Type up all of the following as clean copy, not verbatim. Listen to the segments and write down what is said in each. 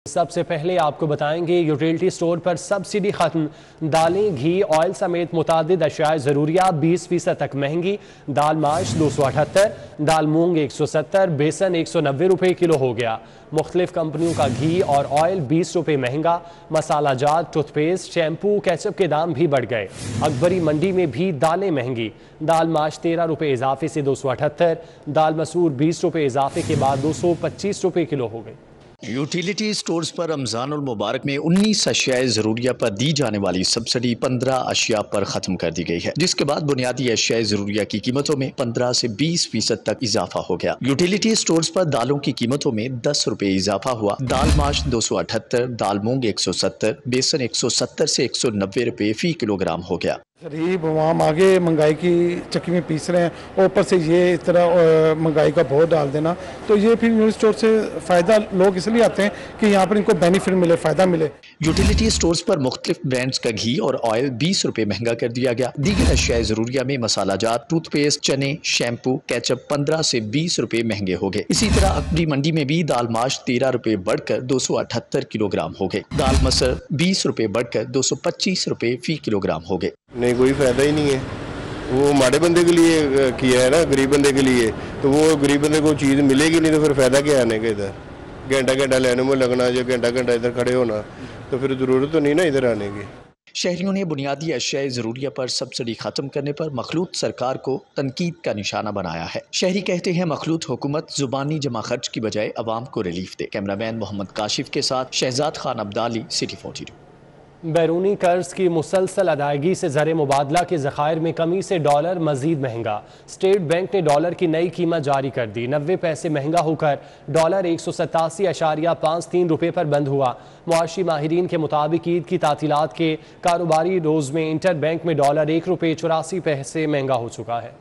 सबसे पहले आपको बताएंगे यूटिलिटी स्टोर पर सब्सिडी खत्म, दालें, घी, ऑयल समेत मुतादिद अशियाए ज़रूरिया 20% तक महंगी। दाल माश 278, दाल मूंग 170, बेसन 190 रुपये किलो हो गया। मुख्तलिफ कंपनियों का घी और ऑयल 20 रुपये महंगा। मसाला जात, टूथपेस्ट, शैम्पू, केचप के दाम भी बढ़ गए। अकबरी मंडी में भी दालें महंगी। दाल माश 13 रुपये इजाफे से 278, दाल मसूर 20 रुपये इजाफे के बाद 225 रुपये किलो हो गई। यूटिलिटी स्टोर्स पर रमज़ानुल मुबारक में 19 अशियाए ज़रूरिया पर दी जाने वाली सब्सिडी 15 अशिया पर ख़त्म कर दी गई है, जिसके बाद बुनियादी अशियाए ज़रूरिया की कीमतों में 15 से 20% तक इजाफा हो गया। यूटिलिटी स्टोर्स पर दालों की कीमतों में 10 रुपये इजाफा हुआ। दाल माश 278, दाल मूंग 170, बेसन 170 से 190 रुपये फ़ी किलोग्राम हो गया। गरीब आवाम आगे महंगाई की चक्की में पीस रहे हैं और ऊपर से ये इस तरह महंगाई का बोझ डाल देना, तो ये फिर यूटिलिटी स्टोर से फ़ायदा लोग इसलिए आते हैं कि यहाँ पर इनको बेनिफिट मिले, फ़ायदा मिले। यूटिलिटी स्टोर्स पर मुख्तलिफ ब्रांड्स का घी और ऑयल 20 रुपये महंगा कर दिया गया। दीगर अशियाए ज़रूरिया में मसाला जात, टूथपेस्ट, चने, शैम्पू, केचप 15 से 20 रुपये महंगे हो गए। इसी तरह अकबरी मंडी में भी दाल माश 13 रुपये बढ़कर 278 किलोग्राम हो गए। दाल मसर 20 रुपये बढ़कर 225 रुपये फ़ी किलोग्राम हो गए। नहीं, कोई फ़ायदा ही नहीं है। वो माड़े बंदे के लिए किया है ना, गरीब बंदे के लिए, तो वो गरीब बंदे को चीज़ मिलेगी नहीं तो फिर फ़ायदा क्या आने का इधर। घंटा घंटा लेने में लगना, जो घंटा घंटा इधर खड़े होना, तो फिर ज़रूरत तो नहीं ना इधर आने की। शहरियों ने बुनियादी अशियाए ज़रूरिया पर सब्सिडी खत्म करने पर मखलूत सरकार को तनकीद का निशाना बनाया है। शहरी कहते हैं मखलूत हुकूमत जुबानी जमा खर्च की बजाय अवाम को रिलीफ दे। कैमरामैन मोहम्मद काशिफ के साथ शहजाद खान अब्दाली, सिटी 42। बैरूनी कर्ज की मुसलसल अदायगी से ज़र मुबादला के ज़खायर में कमी से डॉलर मज़ीद महंगा। स्टेट बैंक ने डॉलर की नई कीमत जारी कर दी। 90 पैसे महंगा होकर डॉलर 187.53 रुपये पर बंद हुआ। मुआशी माहिरीन के मुताबिक ईद की तातीलात के कारोबारी रोज़ में इंटर बैंक में डॉलर 1 रुपये 84 पैसे महंगा हो चुका है।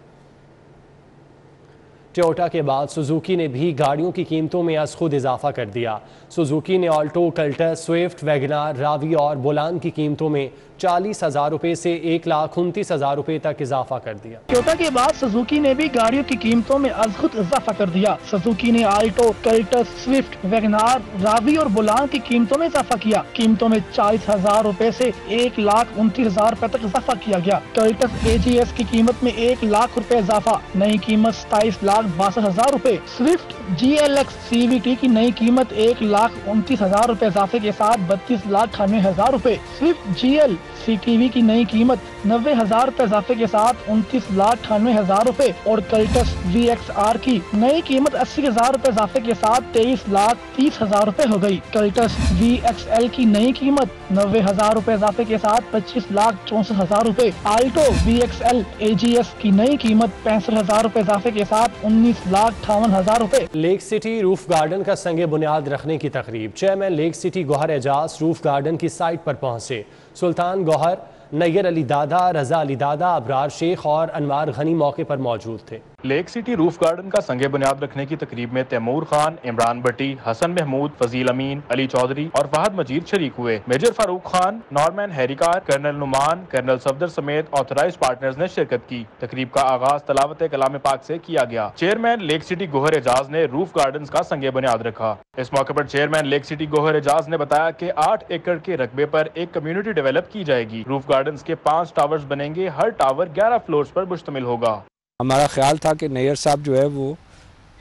टोयोटा के बाद सुजुकी ने भी गाड़ियों की कीमतों में अज खुद इजाफा कर दिया। सुजुकी ने Alto, Cultus, Swift, Wagon R, Ravi और बोलान की कीमतों में 40,000 रुपये से 1,29,000 रुपये तक इजाफा कर दिया। टोयोटा के बाद सुजुकी ने भी गाड़ियों की कीमतों में अज खुद इजाफा कर दिया। सुजुकी ने Alto, Cultus, Swift, Wagon R, Ravi और बोलान की कीमतों में इजाफा किया। कीमतों में 40,000 रुपये से 1,29,000 रुपये तक इजाफा किया गया। कल्टस AGS की कीमत में 1 लाख रुपए इजाफा, नई कीमत 27,62,000 रुपए। स्विफ्ट GLX CVT की नई कीमत 1,29,000 रुपए इजाफे के साथ 32,98,000 रुपए। स्विफ्ट GL CTV की नई कीमत 90,000 रुपए इजाफे के साथ 29,98,000 रुपए और कल्टस VXR की नई कीमत 80,000 रुपए इजाफे के साथ 23,30,000 रुपए हो गई। कल्टस VXL की नई कीमत 90,000 रुपए इजाफे के साथ 25,64,000 रुपए। आल्टो VXL AGS की नई कीमत 65,000 रुपए इजाफे के साथ 19,58,000 रुपए। लेक सिटी रूफ गार्डन का संगे बुनियाद रखने की तकरीब। Chairman Lake City Gohar Ejaz roof garden की साइट पर पहुंचे। सुल्तान गौहर, नैयर अली दादा, रजा अली दादा, अबरार शेख और अनवार गनी मौके पर मौजूद थे। लेक सिटी रूफ गार्डन का संगे बुनियाद रखने की तकरीब में तैमूर खान, इमरान भट्टी, हसन महमूद, फजील अमीन, अली चौधरी और फहद मजीद शरीक हुए। मेजर फारूक खान, नॉर्मैन हैरिकार, कर्नल नुमान, कर्नल सफदर समेत ऑथराइज पार्टनर्स ने शिरकत की। तकरीब का आगाज तलावत कलाम पाक से किया गया। Chairman Lake City Gohar Ejaz ने रूफ गार्डन का संगे बुनियाद रखा। इस मौके पर chairman Lake City Gohar Ejaz ने बताया कि 8 एकड़ के रकबे पर एक कम्युनिटी डेवलप की जाएगी। रूफ गार्डन के 5 टावर्स बनेंगे। हर टावर 11 फ्लोर्स पर मुश्तमिल होगा। हमारा ख्याल था कि नैयर साहब जो है वो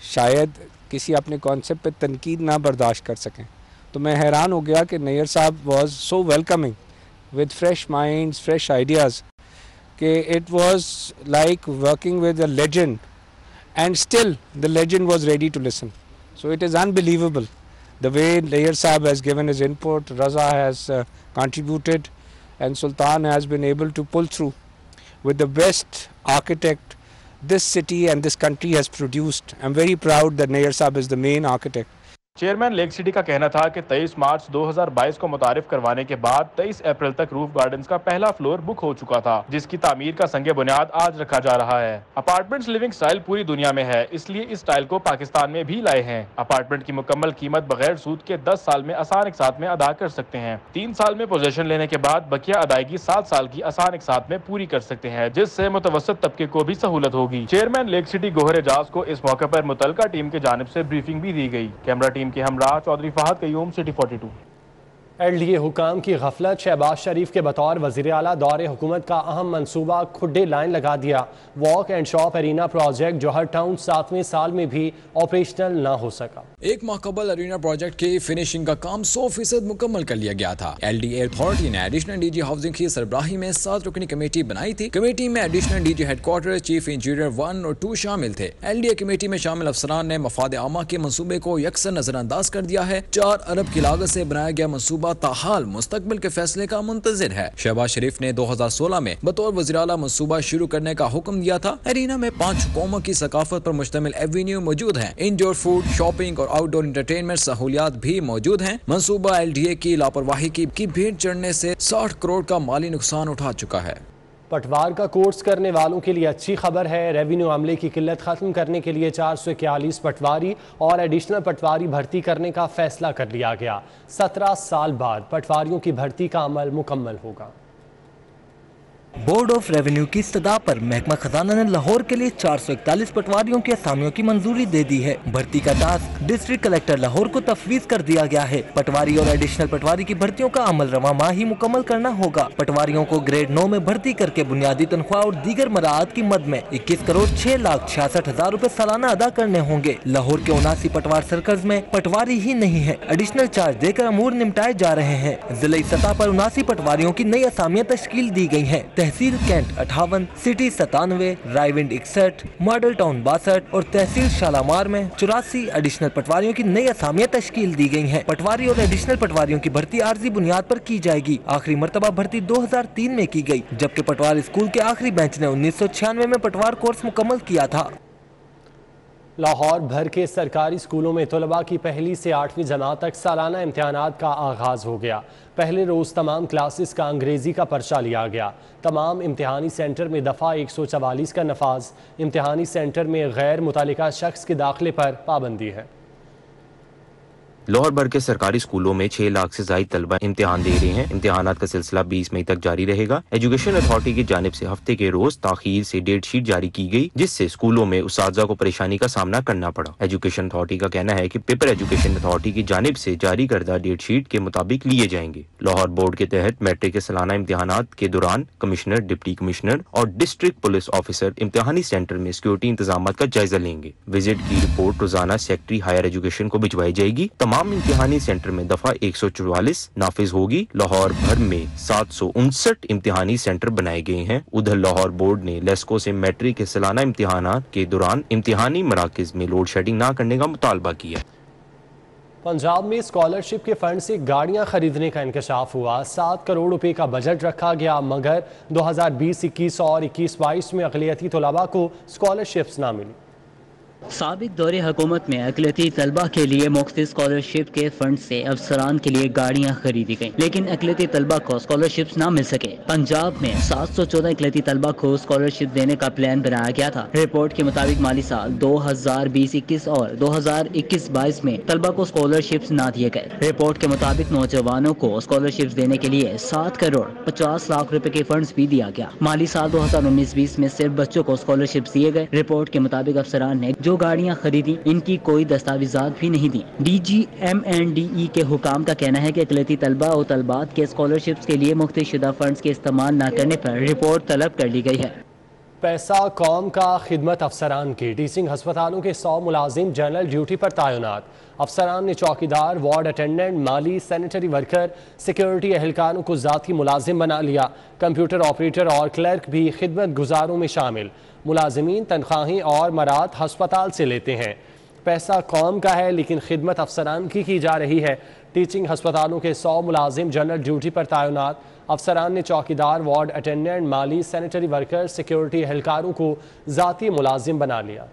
शायद किसी अपने कॉन्सेप्ट पे तनकीद ना बर्दाश्त कर सकें, तो मैं हैरान हो गया कि Nayyar sahab was so welcoming with fresh minds, fresh ideas, कि it was like working with a legend and still the legend was ready to listen. So it is unbelievable the way Nayyar Saab has given his input, Raza has contributed, and Sultan has been able to pull through with the best architect this city and this country has produced. I'm very proud that Nayyar Saab is the main architect. Chairman Lake city का कहना था कि 23 मार्च 2022 को मुतारिफ करवाने के बाद 23 अप्रैल तक roof gardens का पहला फ्लोर बुक हो चुका था, जिसकी तामीर का संगे बुनियाद आज रखा जा रहा है। अपार्टमेंट्स लिविंग स्टाइल पूरी दुनिया में है, इसलिए इस स्टाइल को पाकिस्तान में भी लाए हैं। अपार्टमेंट की मुकम्मल कीमत बगैर सूद के 10 साल में आसान एक साथ में अदा कर सकते हैं। 3 साल में पोजेशन लेने के बाद बकिया अदायगी 7 साल की आसान एक साथ में पूरी कर सकते हैं, जिससे मुतवसत तबके को भी सहूलत होगी। Chairman Lake City Gohar Ejaz को इस मौके पर मुतलका टीम की जानिब से ब्रीफिंग भी दी गई। कैमरा टीम नदीम के हमरा चौधरी फहद कयूम, सिटी 42। LDA हुकाम की गफलत, शहबाज शरीफ के बतौर वज़ीर आला दौरे हुकूमत का अहम मनसूबा खुड्डे लाइन लगा दिया। Walk and shop arena project Johar town 7वें साल में भी ऑपरेशनल ना हो सका। एक माह कबल एरिना प्रोजेक्ट की फिनिशिंग का काम 100% मुकम्मल कर लिया गया था। LDA अथॉरिटी ने एडिशनल DG हाउसिंग की सरबराही में 7 रुकनी कमेटी बनाई थी। कमेटी में additional DG headquarter, chief engineer 1 और 2 शामिल थे। LDA कमेटी में शामिल अफसरान ने मफाद आमा के मंसूबे को यकसर नजरअंदाज कर दिया है। 4 अरब की लागत से बनाया गया मंसूबा ताहाल मुस्तकबिल के फैसले का मुंतजिर है। शहबाज शरीफ ने 2016 में बतौर वज़ीर आला मंसूबा शुरू करने का हुक्म दिया था। एरिना में 5 कौमों की सकाफत पर मुश्तमिल एवेन्यू मौजूद है। इंडोर फूड, शॉपिंग और आउटडोर एंटरटेनमेंट सहूलियात भी मौजूद हैं। मंसूबा LDA की लापरवाही की भेंट चढ़ने से 60 करोड़ का माली नुकसान उठा चुका है। पटवार का कोर्स करने वालों के लिए अच्छी खबर है। रेवेन्यू अमले की किल्लत खत्म करने के लिए 441 पटवारी और एडिशनल पटवारी भर्ती करने का फैसला कर लिया गया। 17 साल बाद पटवारियों की भर्ती का अमल मुकम्मल होगा। बोर्ड ऑफ रेवेन्यू की इस्तदा पर महकमा खजाना ने लाहौर के लिए 441 पटवारियों की असामियों की मंजूरी दे दी है। भर्ती का टास्क डिस्ट्रिक्ट कलेक्टर लाहौर को तफवीज कर दिया गया है। पटवारी और एडिशनल पटवारी की भर्तियों का अमल रवा माह ही मुकम्मल करना होगा। पटवारियों को ग्रेड 9 में भर्ती करके बुनियादी तनख्वाह और दीगर मराहत की मद में 21 करोड़ 6,66,000 रुपए सालाना अदा करने होंगे। लाहौर के 79 पटवार सर्कल्स में पटवारी ही नहीं है, एडिशनल चार्ज देकर अमूर निपटाए जा रहे हैं। जिले सतह पर 79 पटवारियों की नई असामियाँ तश्कील दी गयी है। तहसील cantt 58, city 97, Raiwind 61, model town 62 और तहसील शालामार में 84 एडिशनल पटवारियों की नई असामियाँ तश्कील दी गई हैं। पटवारी और एडिशनल पटवारियों की भर्ती आर्जी बुनियाद पर की जाएगी। आखिरी मरतबा भर्ती 2003 में की गई, जबकि पटवार स्कूल के आखिरी बेंच ने 1996 में पटवार कोर्स मुकम्मल किया था। लाहौर भर के सरकारी स्कूलों में तलबा की पहली से 8वीं जमात तक सालाना इम्तिहानात का आगाज़ हो गया। पहले रोज़ तमाम क्लासेस का अंग्रेज़ी का पर्चा लिया गया। तमाम इम्तिहानी सेंटर में दफ़ा 144 का नफाज। इम्तिहानी सेंटर में गैर मुतल्लिका शख्स के दाखिले पर पाबंदी है। लाहौर भर के सरकारी स्कूलों में 6 लाख से ज़ायद तलबा इम्तिहान दे रहे हैं। इम्तिहानात का सिलसिला 20 मई तक जारी रहेगा। एजुकेशन अथॉरिटी की जानिब से हफ्ते के रोज ताखीर से डेट शीट जारी की गई, जिससे स्कूलों में उस्ताज़ा को परेशानी का सामना करना पड़ा। एजुकेशन अथॉरिटी का कहना है कि पेपर एजुकेशन अथॉरिटी की जानिब से जारी करदा डेट शीट के मुताबिक लिए जाएंगे। लाहौर बोर्ड के तहत मैट्रिक के सालाना इम्तिहानात के दौरान कमिश्नर, डिप्टी कमिश्नर और डिस्ट्रिक्ट पुलिस ऑफिसर इम्तिहानी सेंटर में सिक्योरिटी इंतजाम का जायजा लेंगे। विजिट की रिपोर्ट रोजाना सेक्रेटरी हायर एजुकेशन को भिजवाई जाएगी। तमाम इम्तिहानी सेंटर में दफा 144 नाफिज होगी। लाहौर भर में 759 इम्तिहानी सेंटर बनाए गए हैं। उधर लाहौर बोर्ड ने लेस्को से मैट्रिक के सालाना इम्तिहानात के दौरान इम्तिहानी मराकज में लोड शेडिंग न करने का मुतालबा किया। पंजाब में स्कॉलरशिप के फंड से गाड़ियां खरीदने का इंकशाफ हुआ। 7 करोड़ रुपए का बजट रखा गया, मगर 2020-21 और 21-22 में अक़लियती तलबा को स्कॉलरशिप्स ना मिली। साबिक दौरे हुकूमत में अक़लियती तलबा के लिए मुख्तलिफ स्कॉलरशिप के फंड से अफसरान के लिए गाड़ियाँ खरीदी गयी, लेकिन अक़लियती तलबा को स्कॉलरशिप न मिल सके। पंजाब में 714 अक़लियती तलबा को स्कॉलरशिप देने का प्लान बनाया गया था। रिपोर्ट के मुताबिक माली साल 2020-21 और 2021-22 में तलबा को स्कॉलरशिप न दिए गए। रिपोर्ट के मुताबिक नौजवानों को स्कॉलरशिप देने के लिए 7 करोड़ 50 लाख रुपए के फंड भी दिया गया। माली साल 2019-20 में सिर्फ बच्चों को स्कॉलरशिप दिए गए। रिपोर्ट के मुताबिक अफसरान ने जो गाड़ियां खरीदी, इनकी कोई दस्तावेजात भी नहीं दी। DG MNDE के हुकाम का कहना है कि अक़लियती तलबा और तलबात के स्कॉलरशिप्स के लिए मुख्तसर फंड्स के इस्तेमाल न करने पर रिपोर्ट तलब कर ली गई है। पैसा कौम का खिदमत अफसरान की टीचिंग हस्पतालों के 100 मुलाजिम जनरल ड्यूटी पर तैनात। अफसरान ने चौकीदार, वार्ड अटेंडेंट, माली, सैनिटरी वर्कर, सिक्योरिटी एहलकारों को ज़ाती मुलाजिम बना लिया। कंप्यूटर ऑपरेटर और क्लर्क भी खिदमत गुजारों में शामिल। मुलाजिमीन तनख्वाहें और मराद हस्पताल से लेते हैं। पैसा कौम का है, लेकिन खिदमत अफसरान की जा रही है। टीचिंग हस्पतालों के 100 मुलाजिम जनरल ड्यूटी पर तैनात। अफसरान ने चौकीदार, वार्ड अटेंडेंट, माली, सैनिटरी वर्कर, सिक्योरिटी एहलकारों को ज़ाती मुलाजिम बना लिया।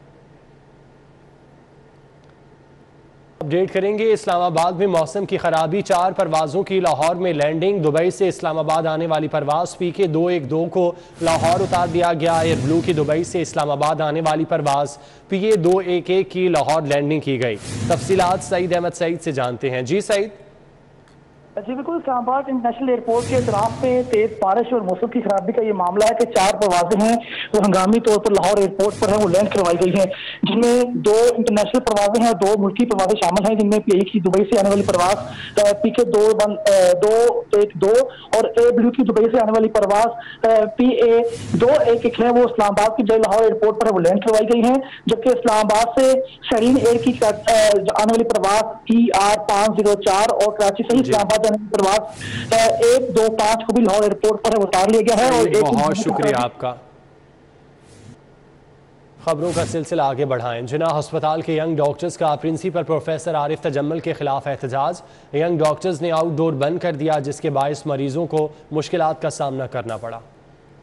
अपडेट करेंगे इस्लामाबाद में मौसम की खराबी। 4 परवाज़ों की लाहौर में लैंडिंग। दुबई से इस्लामाबाद आने वाली परवाज़ PK 212 को लाहौर उतार दिया गया। एयर ब्लू की दुबई से इस्लामाबाद आने वाली परवाज़ PA 211 की लाहौर लैंडिंग की गई। तफसीलात सईद अहमद सईद से जानते हैं। जी सईद। जी बिल्कुल, इस्लामाबाद इंटरनेशनल एयरपोर्ट के अतराफ पे तेज बारिश और मौसम की खराबी का ये मामला है कि 4 परवाजें हैं वो हंगामी तौर पर लाहौर एयरपोर्ट पर है वो लैंड करवाई गई हैं, जिनमें 2 इंटरनेशनल परवाजें हैं और 2 मुल्की परवाजें शामिल हैं, जिनमें PI की दुबई से आने वाली परवाज PK 212 और AW की दुबई से आने वाली परवाज PA 211 है वो इस्लामाबाद की बजाय लाहौर एयरपोर्ट पर है वो लैंड करवाई गई हैं, जबकि इस्लामाबाद से शरीन एयर की आने वाली परवाज ER 504 और कराची से इस्लामाबाद परवाज 125 को भी लाहौर एयरपोर्ट पर उतार लिया गया है। और बहुत शुक्रिया आपका। खबरों का सिलसिला आगे बढ़ाएं। जिना अस्पताल के यंग डॉक्टर्स का प्रिंसिपल प्रोफेसर आरिफ तजम्मल के खिलाफ एहतजाज। यंग डॉक्टर्स ने आउटडोर बंद कर दिया, जिसके बायस मरीजों को मुश्किलात का सामना करना पड़ा।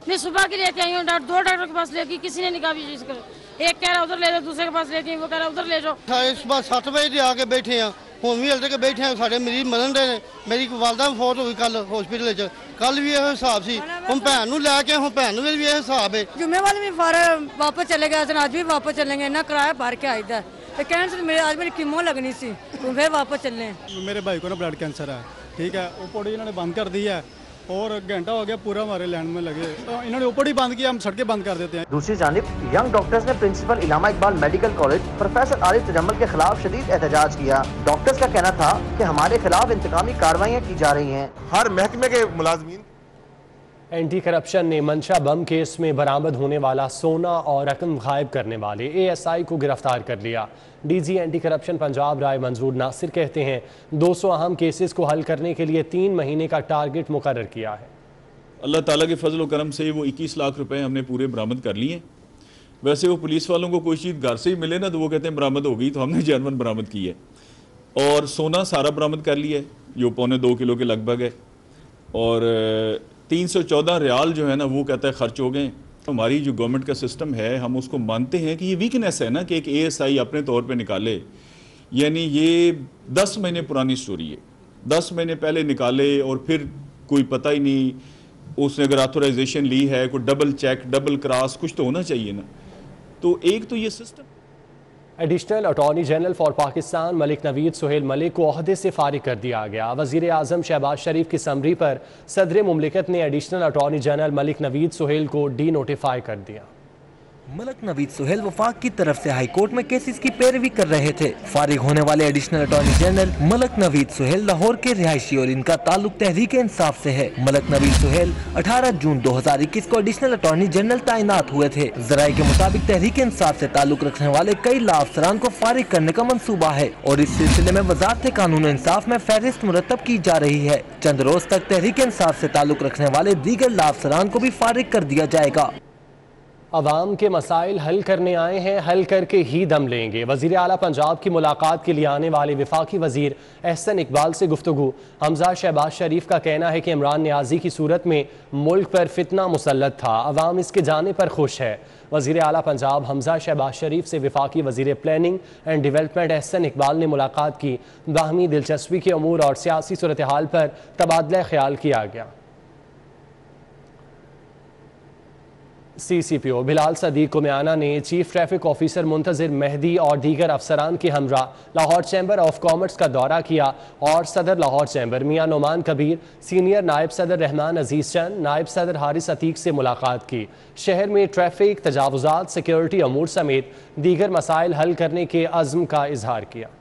मैं सुबह की लेके आई हूँ, 2 डॉक्टर के पास लेके किसी ने निकाह भी चीज कर, एक कह रहा उधर ले जाओ, दूसरे के पास लेके आई, वो कह रहा उधर ले जाओ। सुबह 7 बजे आके बैठे हैं, ਹੁਣ ਵੀ ਹਲਦੇ ਕੇ ਬੈਠੇ ਆ, ਸਾਡੇ ਮਰੀਜ਼ ਮਰਨ ਦੇ ਨੇ। ਮੇਰੀ ਵਾਲਦਾ ਫੌਤ ਹੋਈ ਕੱਲ ਹਸਪੀਟਲ ਵਿੱਚ, ਕੱਲ ਵੀ ਇਹ ਹਿਸਾਬ ਸੀ। ਹੁਣ ਭੈਣ ਨੂੰ ਲੈ ਕੇ ਹੁਣ ਭੈਣ ਨੂੰ ਵੀ ਇਹ ਹਿਸਾਬ ਹੈ। जुम्मे वाले भी वापस चले गए, आज भी वापस चलेंगे, इतना किराया भर के आई था तो कहने से मेरे आज मेरी कीमो लगनी सी तो फिर वापस चलने। मेरे भाई को ना ब्लड कैंसर है, ठीक है, ओपीडी इन्होंने बंद कर दी है और घंटा हो गया पूरा हमारे लैंड में लगे, तो इन्होंने ओपीडी बंद किया, हम सड़कें बंद कर देते हैं। दूसरी जानिब यंग डॉक्टर्स ने principal Allama Iqbal medical college professor Arif Tajammal के खिलाफ शदीद एहतजाज किया। डॉक्टर्स का कहना था कि हमारे खिलाफ इंतकामी कार्रवाइयाँ की जा रही हैं। हर महकमे के मुलाजमीन। एंटी करप्शन ने मंशा बम केस में बरामद होने वाला सोना और रकम गायब करने वाले ASI को गिरफ्तार कर लिया। DG एंटी करप्शन पंजाब राय मंजूर नासिर कहते हैं 200 अहम केसेस को हल करने के लिए 3 महीने का टारगेट मुकर्रर किया है। अल्लाह ताला के फजल व करम से वो 21 लाख रुपए हमने पूरे बरामद कर लिए। वैसे वो पुलिस वालों को कोई चीज़ घर से ही मिले ना तो वो कहते हैं बरामद हो गई, तो हमने जानवर बरामद की है। और सोना सारा बरामद कर लिया है जो 1.25 किलो के लगभग है, और 314 रियाल जो है ना वो कहता है खर्च हो गए। हमारी जो गवर्नमेंट का सिस्टम है हम उसको मानते हैं कि ये वीकनेस है ना कि एक ASI अपने तौर पे निकाले, यानी ये 10 महीने पुरानी स्टोरी है, 10 महीने पहले निकाले और फिर कोई पता ही नहीं, उसने अगर ऑथोराइजेशन ली है कोई डबल चेक डबल क्रॉस कुछ तो होना चाहिए ना। तो एक तो ये system. Additional attorney general for Pakistan Malik Naveed Sohail Malik को ओहदे से फारिग कर दिया गया। वज़ीर आज़म शहबाज शरीफ की समरी पर सदर मुमलिकत ने additional attorney general Malik Naveed Sohail को डी नोटिफाई कर दिया। मलिक नवीद सुहेल वफाक की तरफ से हाई कोर्ट में केसेस की पैरवी कर रहे थे। फारिग होने वाले additional attorney general Malik Naveed Sohail Lahore के रिहायशी और इनका ताल्लुक तहरीक इंसाफ से है। मलिक नवीद सुहेल 18 जून 2021 को एडिशनल अटॉर्नी जनरल तैनात हुए थे। जराये के मुताबिक तहरीक इंसाफ से ताल्लुक रखने वाले कई लाअफसरान को फारिग करने का मंसूबा है और इस सिलसिले में वजारत कानून इंसाफ में फहरिस्त मुरतब की जा रही है। चंद रोज तक तहरीक इंसाफ से ताल्लुक रखने वाले दीगर लाअफसरान को भी फारिग कर दिया जाएगा। अवाम के मसाइल हल करने आए हैं, हल करके ही दम लेंगे। वज़ीर आला पंजाब की मुलाकात के लिए आने वाले वफाकी वज़ीर एहसन इकबाल से गुफ्तगू। हमजा शहबाज शरीफ का कहना है कि इमरान नियाज़ी की सूरत में मुल्क पर फितना मुसल्लत था, अवाम इसके जाने पर खुश है। वज़ीर आला पंजाब हमजा शहबाज शरीफ से वफाकी वज़ीर planning and development Ahsan Iqbal ने मुलाकात की। बाहमी दिलचस्पी के अमूर और सियासी सूरत हाल पर तबादला ख्याल किया गया। CCPO बिलाल सदीक कुमियाना ने चीफ ट्रैफिक ऑफिसर मुंतज़िर मेहदी और दीगर अफसरान के हमरा लाहौर चैम्बर ऑफ कॉमर्स का दौरा किया और सदर लाहौर चैम्बर मियां नोमान कबीर, सीनियर नायब सदर रहमान अजीज़ चंद, नायब सदर हारिस अतीक से मुलाकात की। शहर में ट्रैफिक तजावुज़ात, सिक्योरिटी अमूर समेत दीगर मसाइल हल करने के अज़्म का इजहार किया।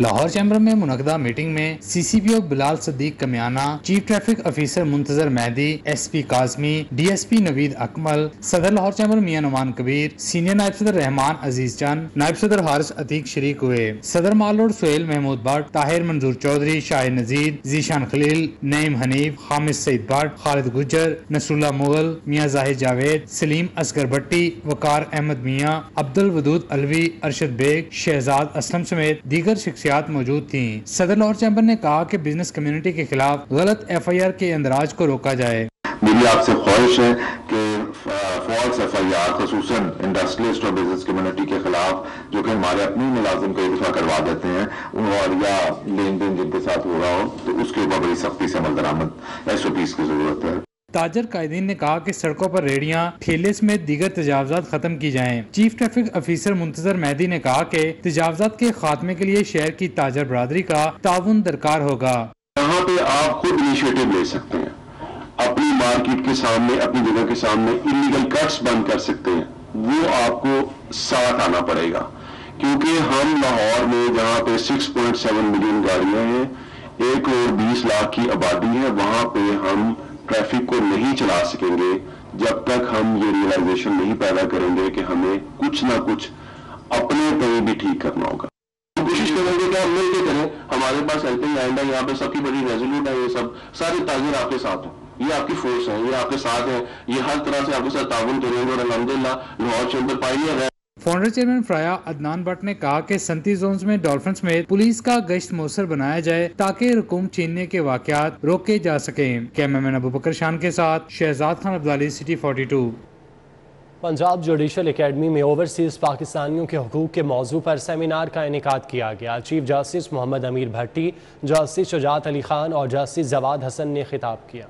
लाहौर चैम्बर में मुनक़दा मीटिंग में CCPO Bilal Sadiq Kamiana, chief traffic officer Muntazir Mehdi, SP Kazmi, DSP Naveed Akmal, सदर लाहौर चैम्बर मियां नुमान कबीर, सीनियर नायब सदर रहमान अजीज चंद, नायब सदर हारिस अतीक शरीक हुए। सदर मालोड सुहेल महमूद भट्ट, ताहिर मंजूर चौधरी, शाहिद नजीर, जीशान खलील, नईम हनीफ, हामिद सईद भट्ट, खालिद गुज्जर, नसरुल्लाह मुगल, मियां जाहिद जावेद, सलीम असगर भट्टी, वकार अहमद मियां, अब्दुल वदूद अलवी, अरशद बेग, शहजाद असलम समेत दीगर शख्सियात मौजूद थीं। सदर लाहौर चैम्बर ने कहा कि बिजनेस कम्युनिटी के खिलाफ गलत FIR के अंदराज को रोका जाए। मेरी आपसे ख्वाहिश है कि फॉल्स FIR खसूसन इंडस्ट्रियलिस्ट और बिजनेस कम्युनिटी के खिलाफ जो कि हमारे अपने मुलाजिम कई दफा करवा देते हैं और या लेन देन जिनके साथ हो रहा हो तो उसके ऊपर बड़ी सख्ती से अमल दरामद SOPs की जरूरत है। تاجر قائدین نے کہا کہ سڑکوں پر ریڑیاں، ٹھیلے سمیت دیگر تجاوزات ختم کی جائیں۔ چیف ٹریفک افیسر منتظر مہدی نے کہا کہ تجاوزات کے خاتمے کے لیے شہر کی تاجر برادری کا تعاون درکار ہوگا۔ یہاں پہ آپ خود انیشیٹو لے سکتے ہیں، اپنی مارکیٹ کے سامنے، اپنی جگہ کے سامنے انلیگل کٹس بند کر سکتے ہیں، وہ آپ کو ساتھ آنا پڑے گا، کیونکہ ہم لاہور میں جہاں پہ 6.7 ملین گاڑیاں ہیں، 1 کروڑ 20 لاکھ کی آبادی ہے، وہاں پہ ہم ٹریفک کو نہیں چلا سکیں گے جب تک ہم یہ ریئلائزیشن نہیں پیدا کریں گے کہ ہمیں کچھ نہ کچھ اپنے پہ بھی ٹھیک کرنا ہوگا۔ کوشش کریں گے کہ ہم مل کے کریں، ہمارے پاس ہیلپنگ ہینڈ ہے، یہاں پہ سب کی بڑی ریزولوٹ ہے، یہ سب سارے تاجر آپ کے ساتھ ہیں، یہ آپ کی فورس ہے، یہ آپ کے ساتھ ہیں، یہ ہر طرح سے آپ کے ساتھ تعاون کریں گے، اور الحمدللہ لاہور چیمبر پائنیئر ہے۔ فاؤنڈر چیئرمین فرایا عدنان بٹ نے کہا کہ صنعتی زونز میں ڈالفن سمیت پولیس کا گشت مؤثر بنایا جائے تاکہ رقوم چھیننے کے واقعات روکے جا سکیں۔ کیمرامین ابو بکر شان کے ساتھ Shahzad Khan Abdali, city 42۔ Punjab judicial academy میں اوورسیز پاکستانیوں کے حقوق کے موضوع پر سیمینار کا انعقاد کیا گیا۔ چیف جسٹس محمد امیر بھٹی، جسٹس شجاعت علی خان اور جسٹس جواد حسن نے خطاب کیا۔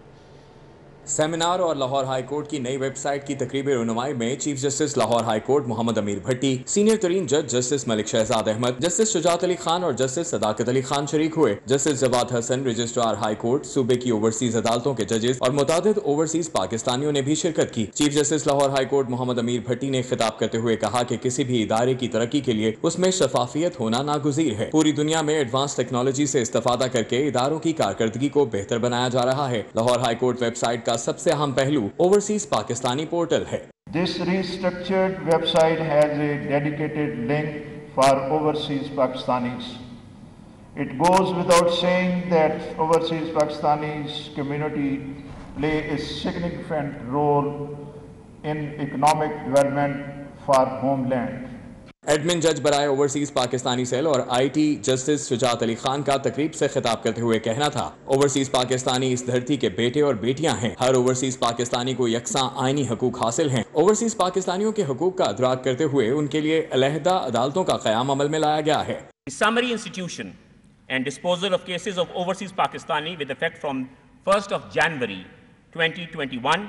سیمینار اور لاہور ہائی کورٹ کی نئی ویب سائٹ کی تقریب رونمائی میں chief justice Lahore high court Muhammad Ameer Bhatti, senior ترین جج جسٹس ملک شہزاد احمد، جسٹس شجاعت علی خان اور جسٹس صداقت علی خان شریک ہوئے۔ Justice Jawad Hassan, registrar high court, صوبے کی اوورسیز عدالتوں کے ججز اور متعدد اوورسیز پاکستانیوں نے بھی شرکت کی۔ Chief justice Lahore high court Muhammad Ameer Bhatti نے خطاب کرتے ہوئے کہا کہ کسی بھی ادارے کی ترقی کے لیے اس میں شفافیت ہونا ناگزیر ہے۔ پوری دنیا میں ایڈوانس ٹیکنالوجی سے استفادہ کر کے اداروں کی کارکردگی کو بہتر بنایا جا رہا ہے۔ Lahore high court website کا سب سے اہم پہلو اوورسیز پاکستانی پورٹل ہے۔ This restructured website has a dedicated link for overseas Pakistanis. It goes without saying that overseas Pakistanis community play a significant role in economic development for homeland. Admin جج برائے overseas Pakistani cell اور I T justice Shujaat Ali Khan کا تقریب سے خطاب کرتے ہوئے کہنا تھا، اوورسیز پاکستانی اس دھرتی کے بیٹے اور بیٹیاں ہیں۔ ہر اوورسیز پاکستانی کو یکساں آئینی حقوق حاصل ہیں۔ اوورسیز پاکستانیوں کے حقوق کا ادراک کرتے ہوئے ان کے لیے علیحدہ عدالتوں کا قیام عمل میں لایا گیا ہے۔ Summary institution and disposal of cases of overseas Pakistani with effect from 1st of January 2021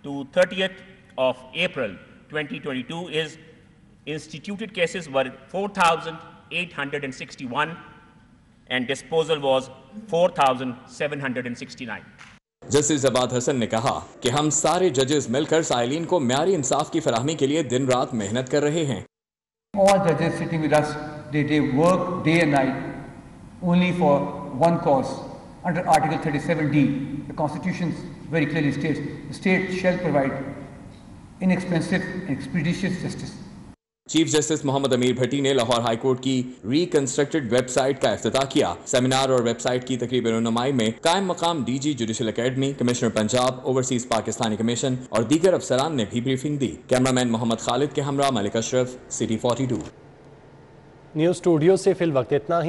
to 30th of April 2022 is instituted cases were 4,861 and disposal was 4,769. Justice Jawad حسن نے کہا کہ ہم سارے ججز مل کر سائلین کو معیاری انصاف کی فراہمی کے لیے دن رات محنت کر رہے ہیں۔ All judges sitting with us, they work day and night only for one cause. Under Article 37D, the Constitution very clearly states the state shall provide inexpensive and expeditious justice. Chief justice Muhammad Ameer Bhatti نے Lahore high court کی ریکنسٹرکٹڈ web site کا افتتاح کیا۔ Seminar اور web site کی تقریب رونمائی میں قائم مقام D G judicial academy, commissioner Punjab, overseas Pakistani commission اور دیگر افسران نے بھی بریفنگ دی۔ کیمرامین محمد خالد کے ہمراہ ملک اشرف، سٹی 42۔ نیوز اسٹوڈیو سے فی الوقت اتنا ہی۔